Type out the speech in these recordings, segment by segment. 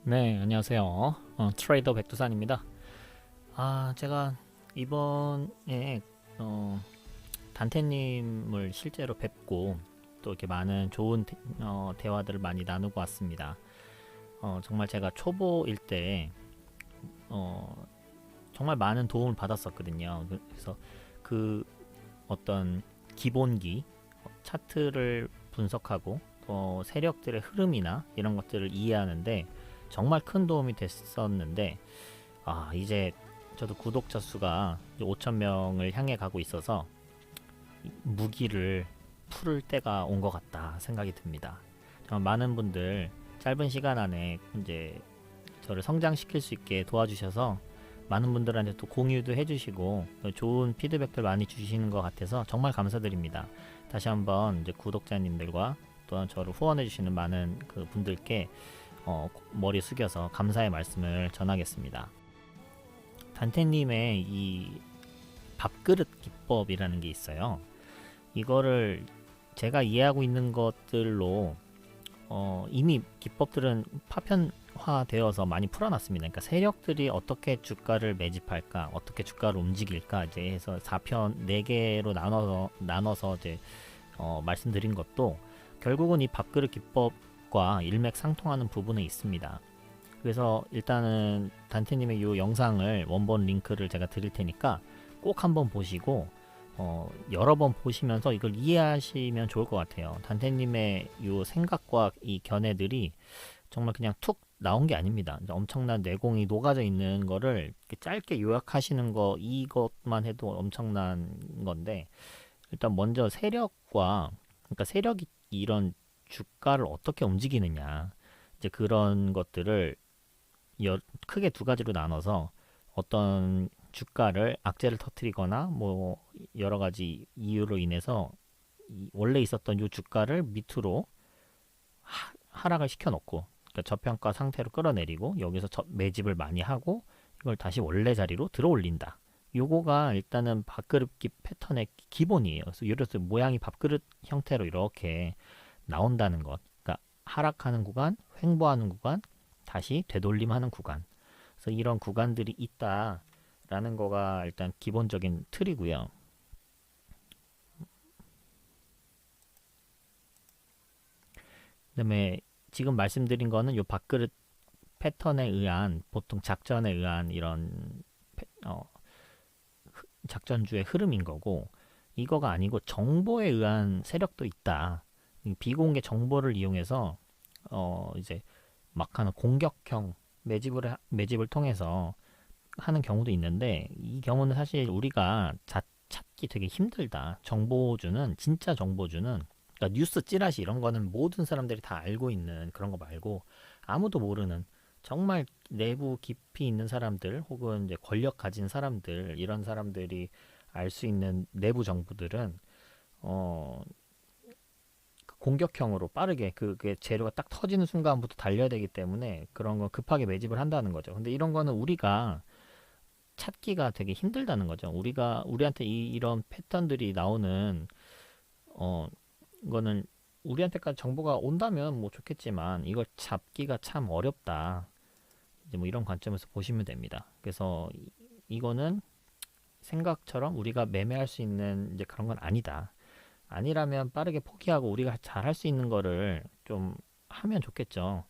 네, 안녕하세요. 트레이더 백두산입니다. 제가 이번에 어, 단테님을 실제로 뵙고 또 이렇게 많은 좋은 대화들을 많이 나누고 왔습니다. 정말 제가 초보일 때 어, 정말 많은 도움을 받았었거든요. 그래서 그 어떤 기본기 차트를 분석하고 세력들의 흐름이나 이런 것들을 이해하는데 정말 큰 도움이 됐었는데, 이제 저도 구독자 수가 5,000명을 향해 가고 있어서 무기를 풀을 때가 온 것 같다 생각이 듭니다. 정말 많은 분들 짧은 시간 안에 이제 저를 성장시킬 수 있게 도와주셔서 많은 분들한테 또 공유도 해주시고 좋은 피드백들 많이 주시는 것 같아서 정말 감사드립니다. 다시 한번 이제 구독자님들과 또한 저를 후원해주시는 많은 그 분들께 머리 숙여서 감사의 말씀을 전하겠습니다. 단테님의 이 밥그릇 기법이라는 게 있어요. 이거를 제가 이해하고 있는 것들로 이미 기법들은 파편화되어서 많이 풀어놨습니다. 그러니까 세력들이 어떻게 주가를 매집할까, 어떻게 주가를 움직일까 이제 해서 4편 4개로 나눠서 이제 말씀드린 것도 결국은 이 밥그릇 기법과 일맥상통하는 부분에 있습니다. 그래서 일단은 단테님의 이 영상을 원본 링크를 제가 드릴 테니까 꼭 한번 보시고 여러 번 보시면서 이걸 이해하시면 좋을 것 같아요. 단테님의 이 생각과 이 견해들이 정말 그냥 툭 나온 게 아닙니다. 엄청난 내공이 녹아져 있는 거를 짧게 요약하시는 거 이것만 해도 엄청난 건데, 일단 먼저 세력과, 그러니까 세력이 이런 주가를 어떻게 움직이느냐, 이제 그런 것들을 크게 두 가지로 나눠서 어떤 주가를 악재를 터뜨리거나 뭐 여러 가지 이유로 인해서 원래 있었던 이 주가를 밑으로 하락을 시켜놓고, 그러니까 저평가 상태로 끌어내리고 여기서 매집을 많이 하고 이걸 다시 원래 자리로 들어올린다. 요거가 일단은 밥그릇기 패턴의 기본이에요. 그래서 예를 들어서 모양이 밥그릇 형태로 이렇게 나온다는 것. 그러니까 하락하는 구간, 횡보하는 구간, 다시 되돌림하는 구간. 그래서 이런 구간들이 있다라는 거가 일단 기본적인 틀이고요. 그다음에 지금 말씀드린 거는 요 밥그릇 패턴에 의한, 보통 작전에 의한 이런 작전주의 흐름인 거고, 이거가 아니고 정보에 의한 세력도 있다. 비공개 정보를 이용해서 이제 막 하는 공격형 매집을 통해서 하는 경우도 있는데, 이 경우는 사실 우리가 찾기 되게 힘들다. 정보주는, 진짜 정보주는, 그러니까 뉴스 찌라시 이런 거는 모든 사람들이 다 알고 있는 그런 거 말고 아무도 모르는, 정말 내부 깊이 있는 사람들 혹은 이제 권력 가진 사람들, 이런 사람들이 알 수 있는 내부 정보들은 어 공격형으로 빠르게 그게 재료가 딱 터지는 순간부터 달려야 되기 때문에 그런 거 급하게 매집을 한다는 거죠. 근데 이런 거는 우리가 찾기가 되게 힘들다는 거죠. 우리한테 이런 패턴들이 나오는 어 이거는 우리한테까지 정보가 온다면 뭐 좋겠지만 이걸 잡기가 참 어렵다. 이제 뭐 이런 관점에서 보시면 됩니다. 그래서 이거는 생각처럼 우리가 매매할 수 있는 이제 그런 건 아니다. 아니라면 빠르게 포기하고 우리가 잘 할 수 있는 거를 좀 하면 좋겠죠.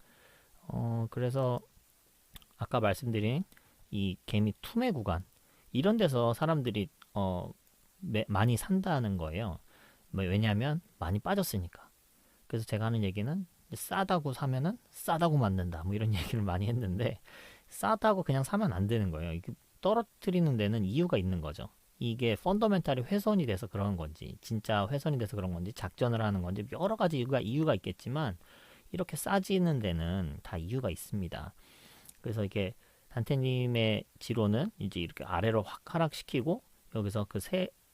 그래서 아까 말씀드린 이 개미 투매 구간, 이런 데서 사람들이 많이 산다는 거예요. 뭐 왜냐하면 많이 빠졌으니까. 그래서 제가 하는 얘기는 싸다고 사면은 싸다고 만든다. 뭐 이런 얘기를 많이 했는데, 싸다고 그냥 사면 안 되는 거예요. 이게 떨어뜨리는 데는 이유가 있는 거죠. 이게 펀더멘탈이 훼손이 돼서 그런 건지, 진짜 훼손이 돼서 그런 건지, 작전을 하는 건지 여러 가지 이유가 있겠지만 이렇게 싸지는 데는 다 이유가 있습니다. 그래서 이게 단테님의 지로는 이제 이렇게 아래로 확 하락시키고 여기서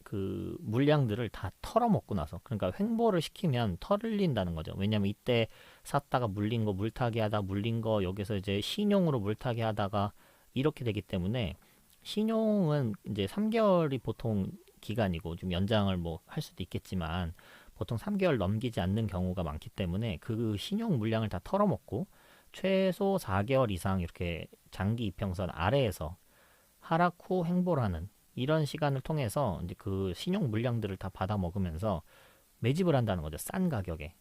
그 물량들을 다 털어먹고 나서, 그러니까 횡보를 시키면 털린다는 거죠. 왜냐면 이때 샀다가 물린 거 물타기 하다 물린 거 여기서 이제 신용으로 물타기 하다가 이렇게 되기 때문에, 신용은 이제 3개월이 보통 기간이고 좀 연장을 뭐 할 수도 있겠지만 보통 3개월 넘기지 않는 경우가 많기 때문에 그 신용 물량을 다 털어먹고 최소 4개월 이상 이렇게 장기 이평선 아래에서 하락 후 횡보를 하는 이런 시간을 통해서 이제 그 신용 물량들을 다 받아 먹으면서 매집을 한다는 거죠. 싼 가격에.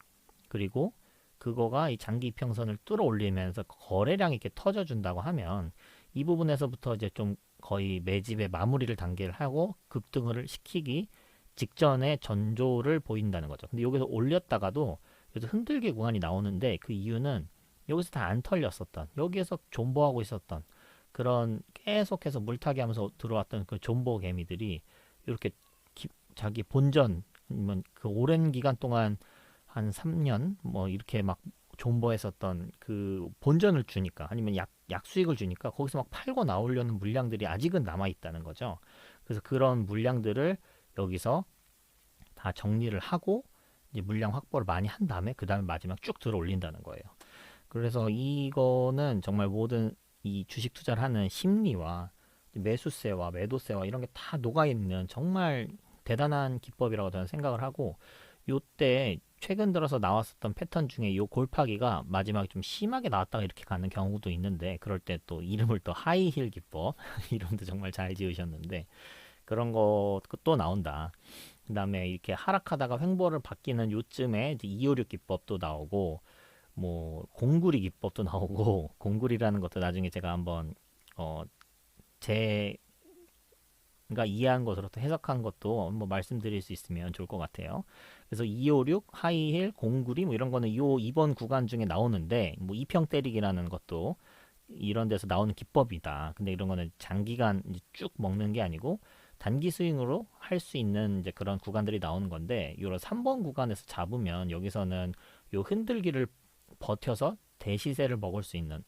그리고 그거가 이 장기 이평선을 뚫어 올리면서 거래량이 이렇게 터져준다고 하면 이 부분에서부터 이제 좀 거의 매집의 마무리를 단계를 하고 급등을 시키기 직전에 전조를 보인다는 거죠. 근데 여기서 올렸다가도 여기서 흔들기 구간이 나오는데 그 이유는 여기서 다 안 털렸었던 여기에서 존버하고 있었던 그런 계속해서 물타기 하면서 들어왔던 그 존버 개미들이 이렇게 자기 본전 아니면 그 오랜 기간 동안 한 3년 뭐 이렇게 막 존버했었던 그 본전을 주니까 아니면 약수익을 주니까 거기서 막 팔고 나오려는 물량들이 아직은 남아 있다는 거죠. 그래서 그런 물량들을 여기서 다 정리를 하고 이제 물량 확보를 많이 한 다음에 그 다음에 마지막 쭉 들어 올린다는 거예요. 그래서 이거는 정말 모든 이 주식 투자를 하는 심리와 매수세와 매도세와 이런 게 다 녹아있는 정말 대단한 기법이라고 저는 생각을 하고 요때 최근 들어서 나왔었던 패턴 중에 요 골파기가 마지막에 좀 심하게 나왔다가 이렇게 가는 경우도 있는데 그럴 때 또 이름을 또 하이힐 기법 이름도 정말 잘 지으셨는데 그런 것도 나온다. 그 다음에 이렇게 하락하다가 횡보를 바뀌는 요쯤에 이제 256 기법도 나오고 뭐 공구리 기법도 나오고 공구리라는 것도 나중에 제가 한번 제가 이해한 것으로 또 해석한 것도 뭐 말씀드릴 수 있으면 좋을 것 같아요. 그래서 256 하이힐 공구리 뭐 이런 거는 요 이번 구간 중에 나오는데 뭐 이평 때리기라는 것도 이런 데서 나오는 기법이다. 근데 이런 거는 장기간 이제 쭉 먹는 게 아니고 단기 스윙으로 할 수 있는 이제 그런 구간들이 나오는 건데 요런 3번 구간에서 잡으면 여기서는 요 흔들기를 버텨서 대시세를 먹을 수 있는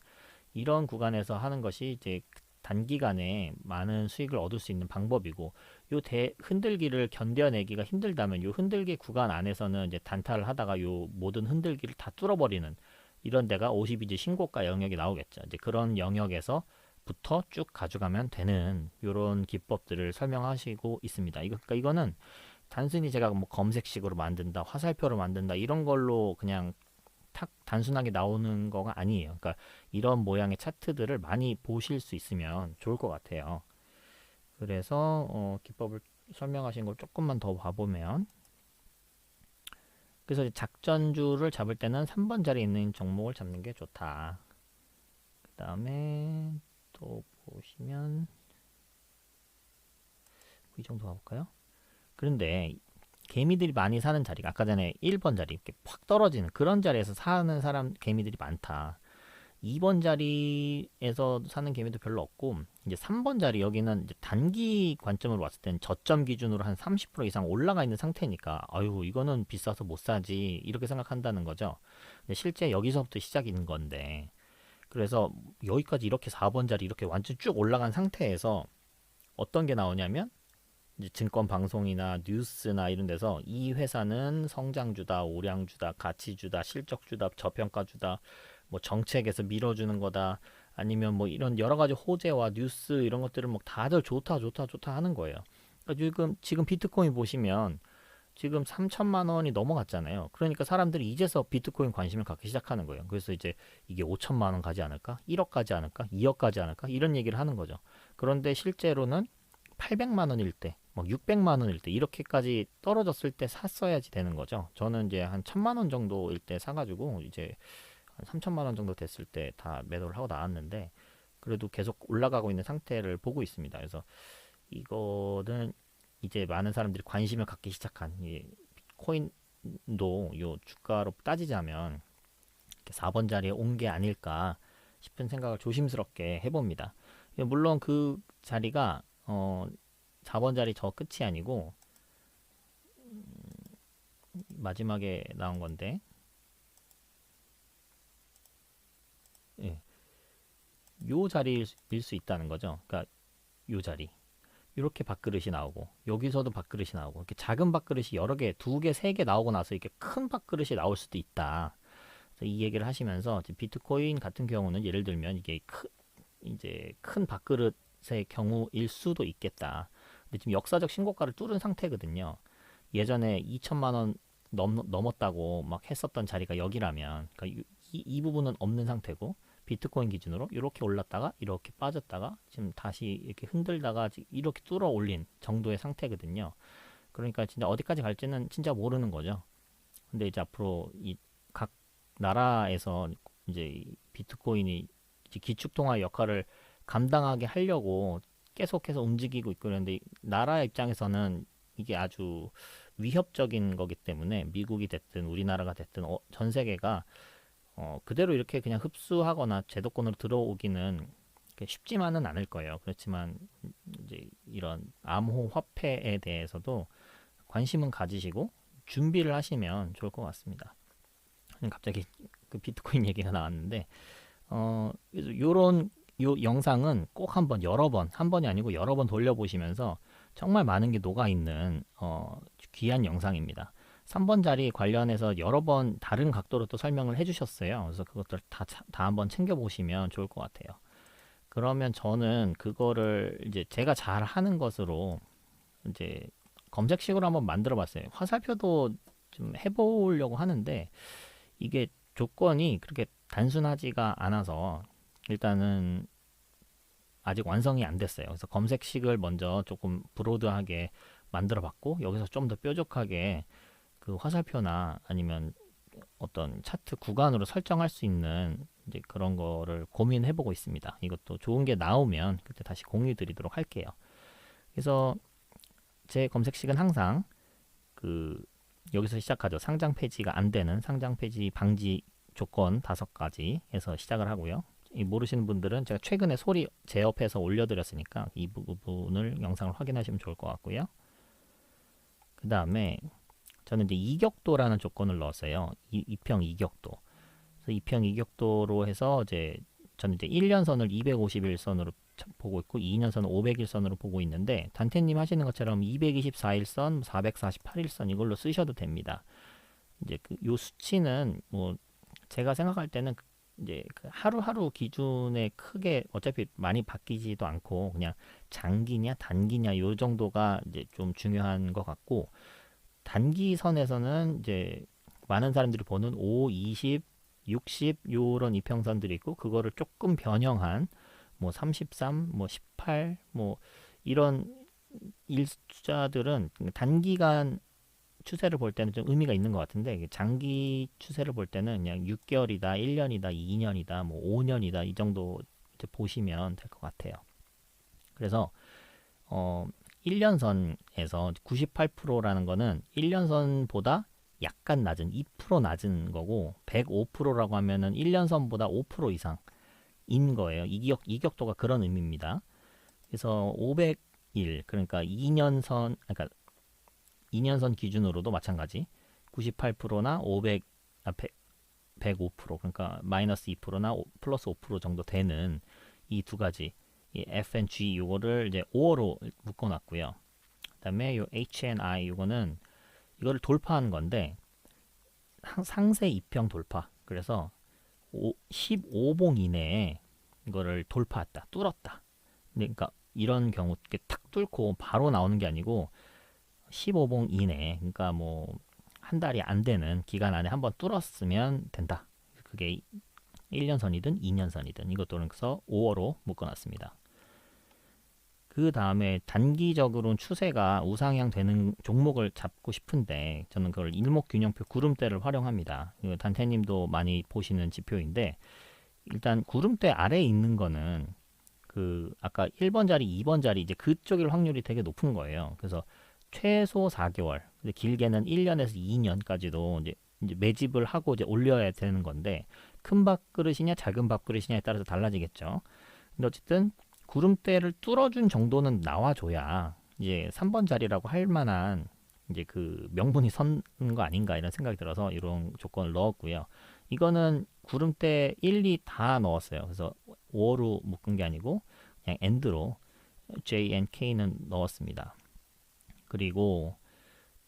이런 구간에서 하는 것이 이제 단기간에 많은 수익을 얻을 수 있는 방법이고 요 흔들기를 견뎌내기가 힘들다면 요 흔들기 구간 안에서는 이제 단타를 하다가 요 모든 흔들기를 다 뚫어버리는 이런 데가 52주 신고가 영역이 나오겠죠. 이제 그런 영역에서부터 쭉 가져가면 되는 이런 기법들을 설명하시고 있습니다. 그러니까 이거는 단순히 제가 뭐 검색식으로 만든다, 화살표를 만든다 이런 걸로 그냥 탁 단순하게 나오는 거가 아니에요. 그러니까 이런 모양의 차트들을 많이 보실 수 있으면 좋을 것 같아요. 그래서 기법을 설명하신 걸 조금만 더 봐보면 그래서 작전주를 잡을 때는 3번 자리에 있는 종목을 잡는 게 좋다. 그 다음에 또 보시면 이 정도 가볼까요? 그런데 개미들이 많이 사는 자리가 아까 전에 1번 자리 이렇게 팍 떨어지는 그런 자리에서 사는 사람 개미들이 많다. 2번 자리에서 사는 개미도 별로 없고 이제 3번 자리 여기는 이제 단기 관점으로 봤을 때는 저점 기준으로 한 30% 이상 올라가 있는 상태니까 아유 이거는 비싸서 못 사지 이렇게 생각한다는 거죠. 근데 실제 여기서부터 시작인 건데 그래서 여기까지 이렇게 4번 자리 이렇게 완전 쭉 올라간 상태에서 어떤 게 나오냐면 이제 증권 방송이나 뉴스나 이런 데서 이 회사는 성장주다, 오량주다, 가치주다, 실적주다, 저평가주다, 뭐 정책에서 밀어주는 거다, 아니면 뭐 이런 여러 가지 호재와 뉴스 이런 것들을 뭐 다들 좋다, 좋다, 좋다 하는 거예요. 그러니까 지금 비트코인 보시면 지금 3천만 원이 넘어갔잖아요. 그러니까 사람들이 이제서 비트코인 관심을 갖기 시작하는 거예요. 그래서 이제 이게 5천만 원 가지 않을까? 1억 가지 않을까? 2억 가지 않을까? 이런 얘기를 하는 거죠. 그런데 실제로는 800만 원일 때, 막 600만 원일 때 이렇게까지 떨어졌을 때 샀어야지 되는 거죠. 저는 이제 한 1000만 원 정도일 때 사가지고 이제 한 3000만 원 정도 됐을 때 다 매도를 하고 나왔는데 그래도 계속 올라가고 있는 상태를 보고 있습니다. 그래서 이거는 이제 많은 사람들이 관심을 갖기 시작한 이 코인도 요 주가로 따지자면 4번 자리에 온 게 아닐까 싶은 생각을 조심스럽게 해봅니다. 물론 그 자리가 4번 자리 저 끝이 아니고 마지막에 나온 건데 예, 요 자리일 수 있다는 거죠. 그러니까 요 자리 이렇게 밥그릇이 나오고 여기서도 밥그릇이 나오고 이렇게 작은 밥그릇이 여러 개, 두 개, 세 개 나오고 나서 이렇게 큰 밥그릇이 나올 수도 있다. 그래서 이 얘기를 하시면서 비트코인 같은 경우는 예를 들면 이게 이제 큰 밥그릇의 경우일 수도 있겠다. 근데 지금 역사적 신고가를 뚫은 상태거든요. 예전에 2천만 원 넘었다고 막 했었던 자리가 여기라면 그러니까 이 부분은 없는 상태고 비트코인 기준으로 이렇게 올랐다가 이렇게 빠졌다가 지금 다시 이렇게 흔들다가 이렇게 뚫어 올린 정도의 상태거든요. 그러니까 진짜 어디까지 갈지는 진짜 모르는 거죠. 근데 이제 앞으로 이 각 나라에서 이제 이 비트코인이 이제 기축통화 역할을 감당하게 하려고 계속해서 움직이고 있고 그런데 나라 입장에서는 이게 아주 위협적인 거기 때문에 미국이 됐든 우리나라가 됐든 전 세계가 그대로 이렇게 그냥 흡수하거나 제도권으로 들어오기는 쉽지만은 않을 거예요. 그렇지만 이제 이런 암호 화폐에 대해서도 관심은 가지시고 준비를 하시면 좋을 것 같습니다. 갑자기 그 비트코인 얘기가 나왔는데 요런 요 영상은 꼭 한번 여러 번, 한 번이 아니고 여러 번 돌려보시면서 정말 많은 게 녹아있는 귀한 영상입니다. 3번 자리 관련해서 여러 번 다른 각도로 또 설명을 해주셨어요. 그래서 그것들 다 한번 챙겨보시면 좋을 것 같아요. 그러면 저는 그거를 이제 제가 잘 하는 것으로 이제 검색식으로 한번 만들어 봤어요. 화살표도 좀 해보려고 하는데 이게 조건이 그렇게 단순하지가 않아서 일단은 아직 완성이 안 됐어요. 그래서 검색식을 먼저 조금 브로드하게 만들어 봤고 여기서 좀 더 뾰족하게 그 화살표나 아니면 어떤 차트 구간으로 설정할 수 있는 이제 그런 거를 고민해 보고 있습니다. 이것도 좋은 게 나오면 그때 다시 공유 드리도록 할게요. 그래서 제 검색식은 항상 그 여기서 시작하죠. 상장 폐지가 안 되는 상장 폐지 방지 조건 5가지에서 시작을 하고요. 모르시는 분들은 제가 최근에 소리 제어해서 올려드렸으니까 이 부분을 영상을 확인하시면 좋을 것 같고요. 그 다음에 저는 이제 이격도라는 조건을 넣었어요. 이평 이격도. 그래서 이평 이격도로 해서 이제 저는 이제 1년선을 251선으로 보고 있고 2년선은 500일선으로 보고 있는데 단테님 하시는 것처럼 224일선, 448일선 이걸로 쓰셔도 됩니다. 이제 요 수치는 뭐 제가 생각할 때는 이제 그 하루하루 기준에 크게 어차피 많이 바뀌지도 않고 그냥 장기냐 단기냐 요 정도가 이제 좀 중요한 것 같고 단기선에서는 이제 많은 사람들이 보는 5, 20, 60 요런 이평선들이 있고 그거를 조금 변형한 뭐 33, 뭐 18, 뭐 이런 일자들은 단기간 추세를 볼 때는 좀 의미가 있는 것 같은데 장기 추세를 볼 때는 그냥 6개월이다, 1년이다, 2년이다, 뭐 5년이다 이 정도 이제 보시면 될 것 같아요. 그래서 1년선에서 98%라는 거는 1년선보다 약간 낮은 2% 낮은 거고 105%라고 하면은 1년선보다 5% 이상인 거예요. 이격도가 그런 의미입니다. 그래서 500일 그러니까 2년선 그러니까 2년선 기준으로도 마찬가지 98%나 105% 그러니까 마이너스 2%나 플러스 5% 정도 되는 이 두 가지 이 F and G 요거를 이제 5어로 묶어놨고요. 그다음에 요 H and I 요거는 이거를 돌파하는 건데 상세 이평 돌파. 그래서 15봉 이내에 이거를 돌파했다, 뚫었다. 그러니까 이런 경우 이렇게 탁 뚫고 바로 나오는 게 아니고 15봉 이내, 그러니까 뭐 한 달이 안 되는 기간 안에 한번 뚫었으면 된다. 그게 1년선이든 2년선이든 이것도 그래서 5어로 묶어놨습니다. 그 다음에 단기적으로는 추세가 우상향 되는 종목을 잡고 싶은데 저는 그걸 일목균형표 구름대를 활용합니다. 단태님도 많이 보시는 지표인데 일단 구름대 아래에 있는 거는 그 아까 1번 자리, 2번 자리 이제 그쪽일 확률이 되게 높은 거예요. 그래서 최소 4개월, 길게는 1년에서 2년까지도 이제 매집을 하고 이제 올려야 되는 건데 큰 밥그릇이냐 작은 밥그릇이냐에 따라서 달라지겠죠. 근데 어쨌든 구름대를 뚫어준 정도는 나와줘야 이제 3번 자리라고 할 만한 이제 그 명분이 선 거 아닌가 이런 생각이 들어서 이런 조건을 넣었고요. 이거는 구름대 1, 2 다 넣었어요. 그래서 5로 묶은 게 아니고 그냥 AND로 J and K는 넣었습니다. 그리고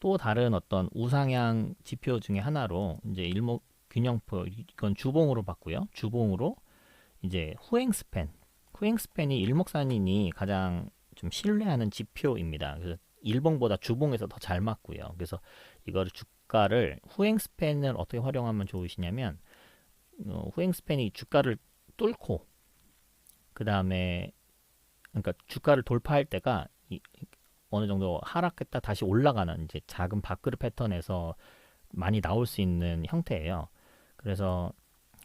또 다른 어떤 우상향 지표 중에 하나로 이제 일목균형표 이건 주봉으로 봤고요. 주봉으로 이제 후행스팬이 일목산인이 가장 좀 신뢰하는 지표입니다. 그래서 일봉보다 주봉에서 더 잘 맞고요. 그래서 이거를 주가를 후행스팬을 어떻게 활용하면 좋으시냐면 후행 스팬이 주가를 뚫고 그 다음에 그러니까 주가를 돌파할 때가 어느 정도 하락했다 다시 올라가는 이제 작은 밥그릇 패턴에서 많이 나올 수 있는 형태예요. 그래서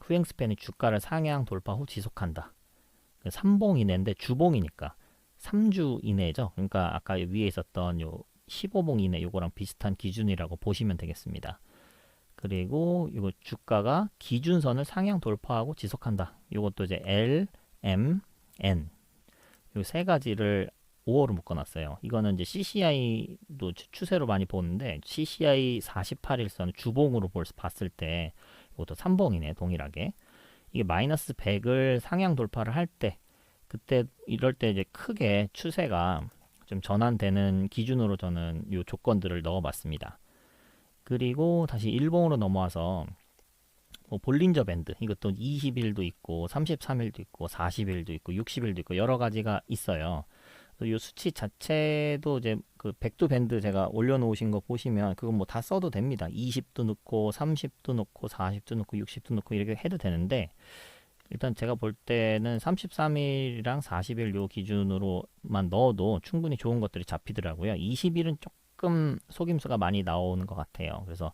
후행 스팬이 주가를 상향 돌파 후 지속한다. 3봉 이내인데 주봉이니까 3주 이내죠. 그러니까 아까 위에 있었던 요 15봉 이내 요거랑 비슷한 기준이라고 보시면 되겠습니다. 그리고 이거 주가가 기준선을 상향 돌파하고 지속한다. 이것도 이제 L, M, N 요 세 가지를 5호로 묶어놨어요. 이거는 이제 CCI도 추세로 많이 보는데 CCI 48일선 주봉으로 봤을 때 이것도 3봉이네 동일하게. 이게 마이너스 100을 상향 돌파를 할 때 그때 이럴 때 이제 크게 추세가 좀 전환되는 기준으로 저는 이 조건들을 넣어봤습니다. 그리고 다시 일봉으로 넘어와서 뭐 볼린저 밴드 이것도 20일도 있고 33일도 있고 40일도 있고 60일도 있고 여러 가지가 있어요. 이 수치 자체도 이제 그 백두 밴드 제가 올려놓으신 거 보시면 그거 뭐 다 써도 됩니다. 20도 넣고 30도 넣고 40도 넣고 60도 넣고 이렇게 해도 되는데 일단 제가 볼 때는 33일이랑 40일 요 기준으로만 넣어도 충분히 좋은 것들이 잡히더라고요. 20일은 조금 속임수가 많이 나오는 것 같아요. 그래서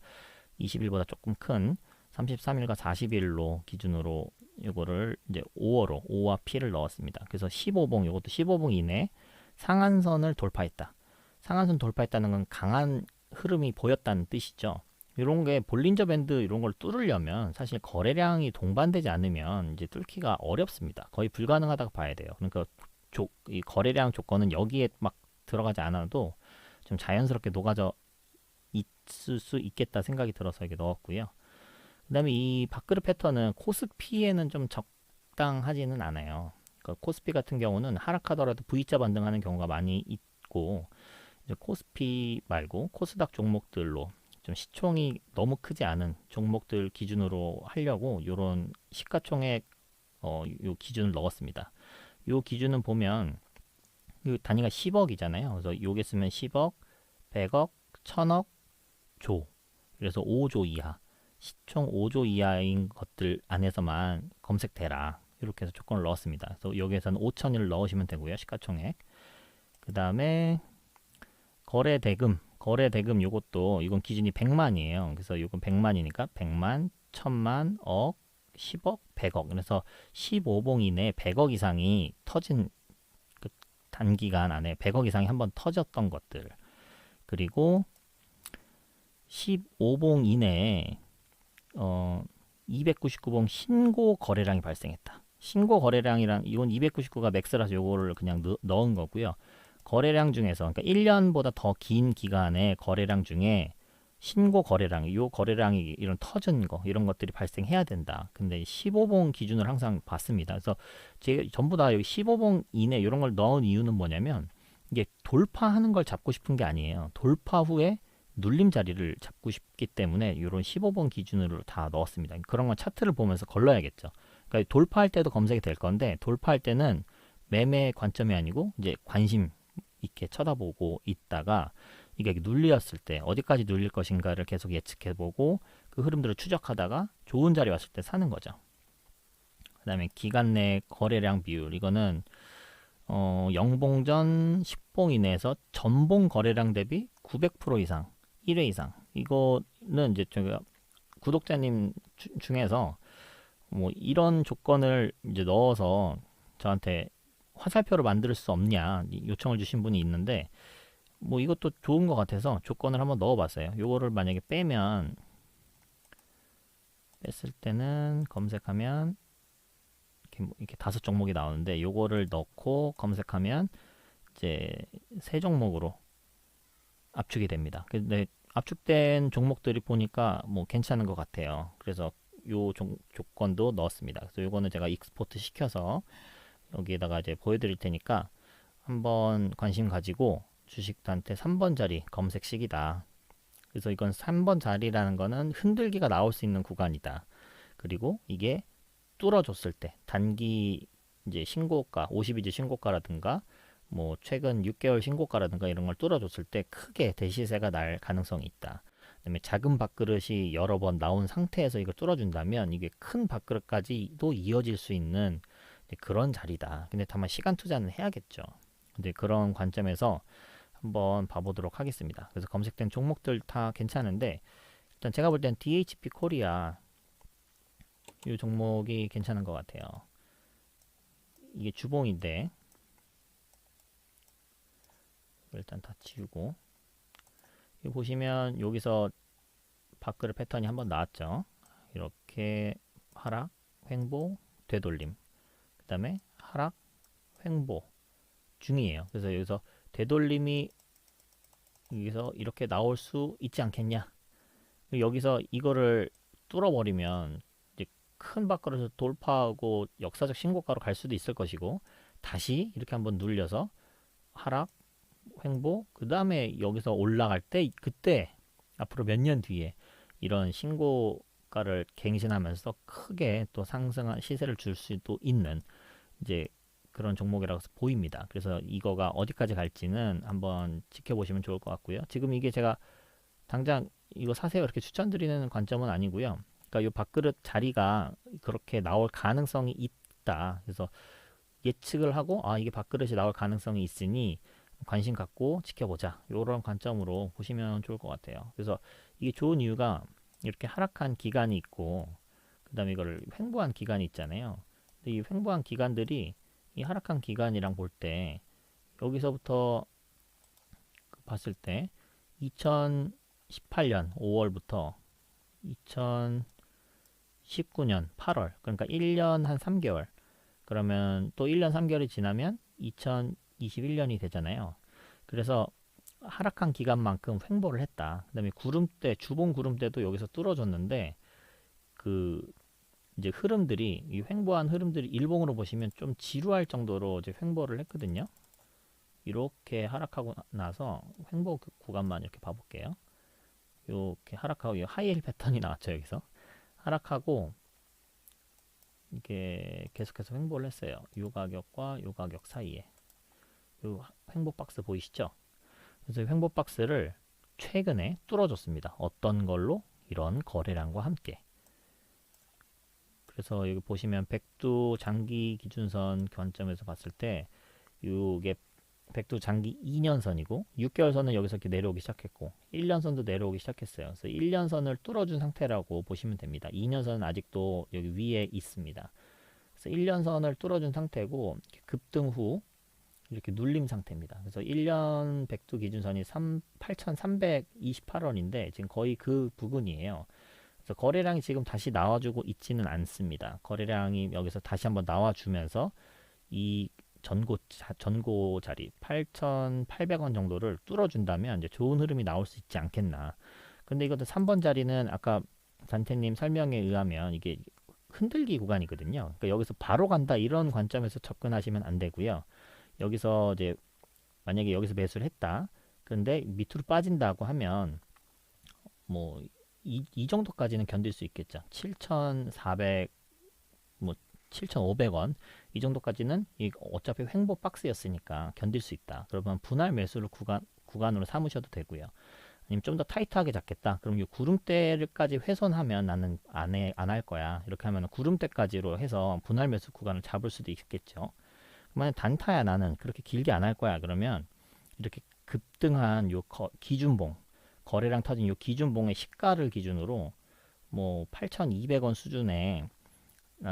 20일보다 조금 큰 33일과 40일로 기준으로 이거를 이제 5어로 O와 P를 넣었습니다. 그래서 15봉 이것도 15봉 이내 상한선을 돌파했다. 상한선 돌파했다는 건 강한 흐름이 보였다는 뜻이죠. 이런 게 볼린저 밴드 이런 걸 뚫으려면 사실 거래량이 동반되지 않으면 이제 뚫기가 어렵습니다. 거의 불가능하다고 봐야 돼요. 그러니까 이 거래량 조건은 여기에 막 들어가지 않아도 좀 자연스럽게 녹아져 있을 수 있겠다 생각이 들어서 이게 넣었고요. 그 다음에 이 밥그릇 패턴은 코스피에는 좀 적당하지는 않아요. 그러니까 코스피 같은 경우는 하락하더라도 V자 반등하는 경우가 많이 있고 이제 코스피 말고 코스닥 종목들로 좀 시총이 너무 크지 않은 종목들 기준으로 하려고 이런 시가총액 요 기준을 넣었습니다. 요 기준은 보면 요 단위가 10억이잖아요. 그래서 요게 쓰면 10억, 100억, 1000억, 조. 그래서 5조 이하. 시총 5조 이하인 것들 안에서만 검색되라. 이렇게 해서 조건을 넣었습니다. 그래서 여기에서는 5천을 넣으시면 되고요. 시가총액. 그 다음에 거래대금 요것도 이건 기준이 100만이에요. 그래서 이건 100만이니까 100만, 1000만, 억, 10억, 100억. 그래서 15봉 이내 100억 이상이 터진 그 단기간 안에 100억 이상이 한번 터졌던 것들. 그리고 15봉 이내에 299봉 신고 거래량이 발생했다. 신고 거래량이란 이건 299가 맥스라서 요거를 그냥 넣은 거고요. 거래량 중에서 그러니까 1년보다 더 긴 기간의 거래량 중에 신고 거래량, 요 거래량이 이런 터진 거 이런 것들이 발생해야 된다. 근데 15봉 기준을 항상 봤습니다. 그래서 제가 전부 다 여기 15봉 이내 이런 걸 넣은 이유는 뭐냐면 이게 돌파하는 걸 잡고 싶은 게 아니에요. 돌파 후에 눌림 자리를 잡고 싶기 때문에 이런 15봉 기준으로 다 넣었습니다. 그런 건 차트를 보면서 걸러야겠죠. 그러니까 돌파할 때도 검색이 될 건데 돌파할 때는 매매 관점이 아니고 이제 관심 있게 쳐다보고 있다가 이게 눌렸을 때 어디까지 눌릴 것인가를 계속 예측해보고 그 흐름들을 추적하다가 좋은 자리 왔을 때 사는 거죠. 그 다음에 기간 내 거래량 비율 이거는 영봉전 10봉 이내에서 전봉 거래량 대비 900% 이상 1회 이상 이거는 이제 제가 구독자님 중에서 뭐 이런 조건을 이제 넣어서 저한테 화살표를 만들 수 없냐 요청을 주신 분이 있는데 뭐 이것도 좋은 것 같아서 조건을 한번 넣어봤어요. 요거를 만약에 뺐을 때는 검색하면 이렇게 5종목이 나오는데 요거를 넣고 검색하면 이제 3종목으로 압축이 됩니다. 근데 압축된 종목들이 보니까 뭐 괜찮은 것 같아요. 그래서 요 조건도 넣었습니다. 그래서 요거는 제가 익스포트 시켜서 여기에다가 이제 보여드릴 테니까 한번 관심 가지고 주식한테 3번 자리 검색식이다. 그래서 이건 3번 자리라는 거는 흔들기가 나올 수 있는 구간이다. 그리고 이게 뚫어줬을 때 단기 이제 신고가 52주 신고가라든가 뭐 최근 6개월 신고가라든가 이런 걸 뚫어줬을 때 크게 대시세가 날 가능성이 있다. 그다음에 작은 밥그릇이 여러 번 나온 상태에서 이걸 뚫어준다면 이게 큰 밥그릇까지도 이어질 수 있는 그런 자리다. 근데 다만 시간 투자는 해야겠죠. 근데 그런 관점에서 한번 봐보도록 하겠습니다. 그래서 검색된 종목들 다 괜찮은데 일단 제가 볼 땐 DHP 코리아 이 종목이 괜찮은 것 같아요. 이게 주봉인데 일단 다 지우고 여기 보시면 여기서 밥그릇 패턴이 한번 나왔죠. 이렇게 하락, 횡보, 되돌림 그 다음에 하락, 횡보 중이에요. 그래서 여기서 되돌림이 여기서 이렇게 나올 수 있지 않겠냐. 여기서 이거를 뚫어버리면 이제 큰 밥그릇을 돌파하고 역사적 신고가로 갈 수도 있을 것이고 다시 이렇게 한번 눌려서 하락, 횡보 그 다음에 여기서 올라갈 때 그때 앞으로 몇 년 뒤에 이런 신고가를 갱신하면서 크게 또 상승한 시세를 줄 수도 있는 이제 그런 종목이라고 보입니다. 그래서 이거가 어디까지 갈지는 한번 지켜보시면 좋을 것 같고요. 지금 이게 제가 당장 이거 사세요 이렇게 추천드리는 관점은 아니고요. 그러니까 이 밥그릇 자리가 그렇게 나올 가능성이 있다. 그래서 예측을 하고 아 이게 밥그릇이 나올 가능성이 있으니 관심 갖고 지켜보자. 이런 관점으로 보시면 좋을 것 같아요. 그래서 이게 좋은 이유가 이렇게 하락한 기간이 있고 그 다음에 이거를 횡보한 기간이 있잖아요. 근데 이 횡보한 기간들이 이 하락한 기간이랑 볼 때 여기서부터 봤을 때 2018년 5월부터 2019년 8월 그러니까 1년 한 3개월 그러면 또 1년 3개월이 지나면 2021년이 되잖아요. 그래서 하락한 기간만큼 횡보를 했다. 그 다음에 구름대, 주봉 구름대도 여기서 뚫어줬는데 그 이제 흐름들이 이 횡보한 흐름들이 일봉으로 보시면 좀 지루할 정도로 이제 횡보를 했거든요. 이렇게 하락하고 나서 횡보 구간만 이렇게 봐볼게요. 이렇게 하락하고 이 하이힐 패턴이 나왔죠. 여기서 하락하고 이게 계속해서 횡보를 했어요. 이 가격과 이 가격 사이에 이 횡보 박스 보이시죠? 그래서 횡보 박스를 최근에 뚫어줬습니다. 어떤 걸로? 이런 거래량과 함께. 그래서 여기 보시면 백두 장기 기준선 관점에서 봤을 때 이게 백두 장기 2년선이고 6개월선은 여기서 이렇게 내려오기 시작했고 1년선도 내려오기 시작했어요. 그래서 1년선을 뚫어준 상태라고 보시면 됩니다. 2년선은 아직도 여기 위에 있습니다. 그래서 1년선을 뚫어준 상태고 급등 후 이렇게 눌림 상태입니다. 그래서 1년 백두 기준선이 8,328원인데 지금 거의 그 부근이에요. 그래서 거래량이 지금 다시 나와주고 있지는 않습니다. 거래량이 여기서 다시 한번 나와주면서 이 전고 자리 8,800원 정도를 뚫어준다면 이제 좋은 흐름이 나올 수 있지 않겠나. 근데 이것도 3번 자리는 아까 단태님 설명에 의하면 이게 흔들기 구간이거든요. 그러니까 여기서 바로 간다 이런 관점에서 접근하시면 안 되고요. 여기서 이제 만약에 여기서 매수를 했다. 그런데 밑으로 빠진다고 하면 뭐 이 정도까지는 견딜 수 있겠죠. 7,400 뭐 7,500원 이 정도까지는 어차피 횡보 박스였으니까 견딜 수 있다. 그러면 분할 매수를 구간으로 삼으셔도 되고요. 아니면 좀 더 타이트하게 잡겠다. 그럼 이 구름대까지 훼손하면 나는 안 할 거야. 이렇게 하면 구름대까지로 해서 분할 매수 구간을 잡을 수도 있겠죠. 만약 단타야 나는 그렇게 길게 안 할 거야. 그러면 이렇게 급등한 요 기준봉 거래량 터진 요 기준봉의 시가를 기준으로 뭐 8,200원 수준의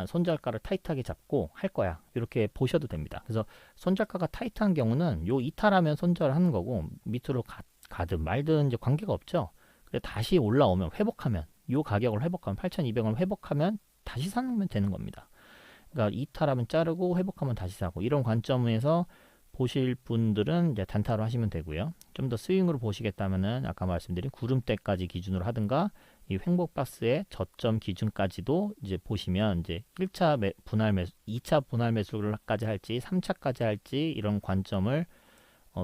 손절가를 타이트하게 잡고 할 거야. 이렇게 보셔도 됩니다. 그래서 손절가가 타이트한 경우는 요 이탈하면 손절하는 거고 밑으로 가든 말든 이제 관계가 없죠. 그래 다시 올라오면 회복하면 요 가격을 회복하면 8,200원 회복하면 다시 사면 되는 겁니다. 그러니까 이탈하면 자르고 회복하면 다시 사고 이런 관점에서 보실 분들은 이제 단타로 하시면 되고요. 좀 더 스윙으로 보시겠다면은 아까 말씀드린 구름대까지 기준으로 하든가 이 횡보 박스의 저점 기준까지도 이제 보시면 이제 1차 분할 매수, 2차 분할 매수를까지 할지 3차까지 할지 이런 관점을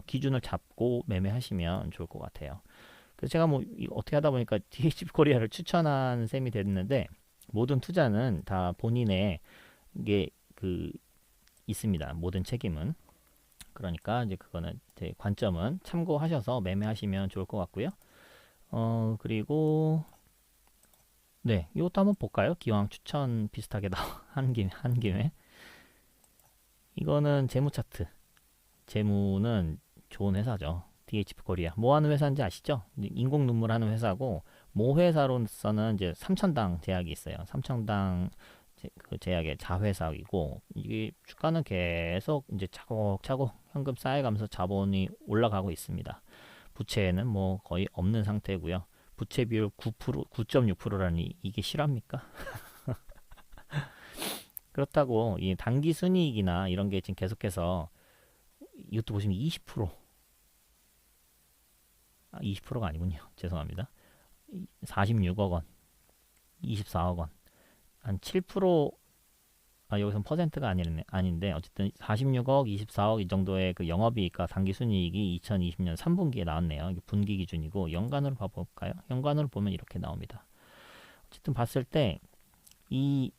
기준을 잡고 매매하시면 좋을 것 같아요. 그래서 제가 뭐 어떻게 하다 보니까 DHB 코리아를 추천한 셈이 됐는데 모든 투자는 다 본인의 이게 있습니다. 모든 책임은. 그러니까 이제 그거는 제 관점은 참고하셔서 매매하시면 좋을 것 같고요. 그리고 네, 이것도 한번 볼까요? 기왕 추천 비슷하게 한 김에. 이거는 재무 차트. 재무는 좋은 회사죠. DHP 코리아. 뭐 하는 회사인지 아시죠? 인공 눈물 하는 회사고, 모 회사로서는 이제 삼천당 제약이 있어요. 삼천당 그 제약의 자회사이고, 이게 주가는 계속 이제 차곡차곡 현금 쌓여가면서 자본이 올라가고 있습니다. 부채는 뭐 거의 없는 상태고요. 부채 비율 9%, 9.6%라니 이게 실합니까? 그렇다고 이 단기 순이익이나 이런 게 지금 계속해서 이것도 보시면 20%, 20%가 아니군요. 죄송합니다. 46억 원, 24억 원, 한 7%, 여기선 퍼센트가 아닌데 어쨌든 46억, 24억 이 정도의 그 영업이익과 당기순이익이 2020년 3분기에 나왔네요. 이게 분기 기준이고 연간으로 봐볼까요? 연간으로 보면 이렇게 나옵니다. 어쨌든 봤을 때 이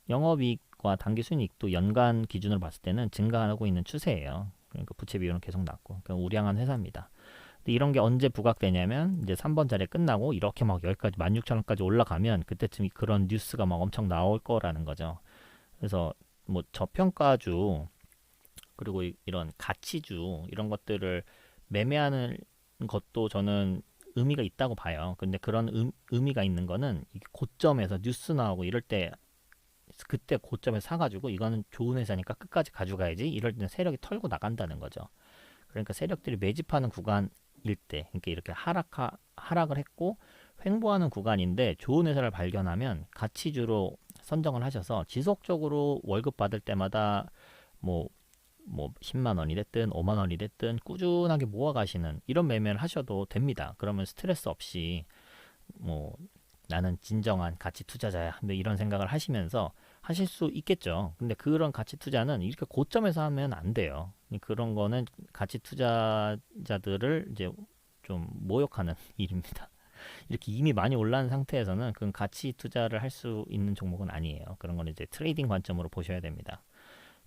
영업이익과 당기순이익도 연간 기준으로 봤을 때는 증가하고 있는 추세예요. 그러니까 부채 비율은 계속 낮고 그러니까 우량한 회사입니다. 근데 이런 게 언제 부각되냐면 이제 3번 자리에 끝나고 이렇게 막 여기까지 16,000원까지 올라가면 그때쯤 그런 뉴스가 막 엄청 나올 거라는 거죠. 그래서 뭐 저평가주 그리고 이런 가치주 이런 것들을 매매하는 것도 저는 의미가 있다고 봐요. 근데 그런 의미가 있는 거는 이게 고점에서 뉴스 나오고 이럴 때 그때 고점에서 사가지고 이거는 좋은 회사니까 끝까지 가져가야지 이럴 때는 세력이 털고 나간다는 거죠. 그러니까 세력들이 매집하는 구간일 때 그러니까 이렇게 하락을 했고 횡보하는 구간인데 좋은 회사를 발견하면 가치주로 선정을 하셔서 지속적으로 월급 받을 때마다 뭐 10만 원이 됐든 5만 원이 됐든 꾸준하게 모아 가시는 이런 매매를 하셔도 됩니다. 그러면 스트레스 없이 뭐 나는 진정한 가치 투자자야. 근데 이런 생각을 하시면서 하실 수 있겠죠. 근데 그런 가치 투자는 이렇게 고점에서 하면 안 돼요. 그런 거는 가치 투자자들을 이제 좀 모욕하는 일입니다. 이렇게 이미 많이 올라온 상태에서는 그건 가치 투자를 할 수 있는 종목은 아니에요. 그런 건 이제 트레이딩 관점으로 보셔야 됩니다.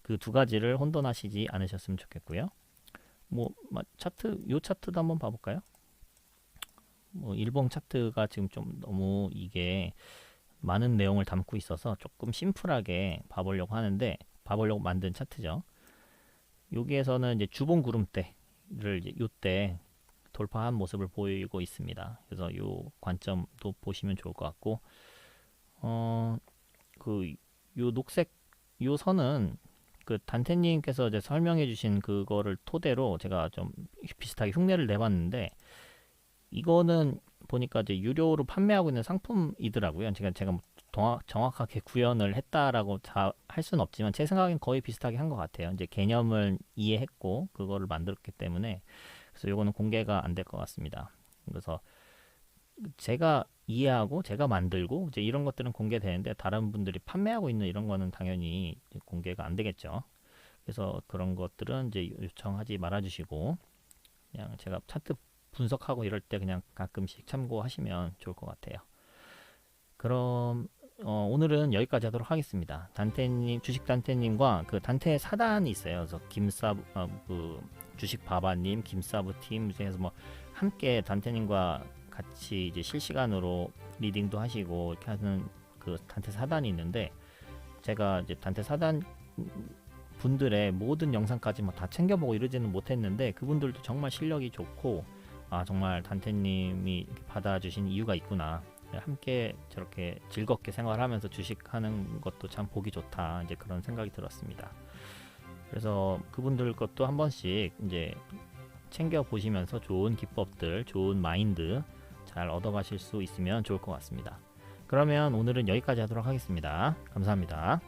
그 두 가지를 혼돈하시지 않으셨으면 좋겠고요. 뭐 요 차트도 한번 봐볼까요? 뭐 일봉 차트가 지금 좀 너무 이게 많은 내용을 담고 있어서 조금 심플하게 봐보려고 만든 차트죠. 여기에서는 이제 주봉 구름대를 이제 요때 돌파한 모습을 보이고 있습니다. 그래서 요 관점도 보시면 좋을 것 같고, 요 녹색 요 선은 그 단테님께서 이제 설명해주신 그거를 토대로 제가 좀 비슷하게 흉내를 내봤는데 이거는 보니까 이제 유료로 판매하고 있는 상품이더라고요. 제가 뭐 정확하게 구현을 했다라고 할 수는 없지만 제 생각엔 거의 비슷하게 한 것 같아요. 이제 개념을 이해했고 그거를 만들었기 때문에 그래서 이거는 공개가 안 될 것 같습니다. 그래서 제가 이해하고 제가 만들고 이제 이런 것들은 공개되는데 다른 분들이 판매하고 있는 이런 거는 당연히 공개가 안 되겠죠. 그래서 그런 것들은 이제 요청하지 말아주시고 그냥 제가 차트 분석하고 이럴 때 그냥 가끔씩 참고하시면 좋을 것 같아요. 그럼 오늘은 여기까지 하도록 하겠습니다. 단테님 주식 단테님과 그 단테 사단이 있어요. 그래서 그 주식 바바님, 김사부 팀 중에서 뭐 함께 단테님과 같이 이제 실시간으로 리딩도 하시고 이렇게 하는 그 단테 사단이 있는데 제가 이제 단테 사단 분들의 모든 영상까지 뭐 다 챙겨보고 이러지는 못했는데 그분들도 정말 실력이 좋고 정말 단테님이 받아주신 이유가 있구나. 함께 저렇게 즐겁게 생활하면서 주식하는 것도 참 보기 좋다. 이제 그런 생각이 들었습니다. 그래서 그분들 것도 한 번씩 이제 챙겨 보시면서 좋은 기법들, 좋은 마인드 잘 얻어가실 수 있으면 좋을 것 같습니다. 그러면 오늘은 여기까지 하도록 하겠습니다. 감사합니다.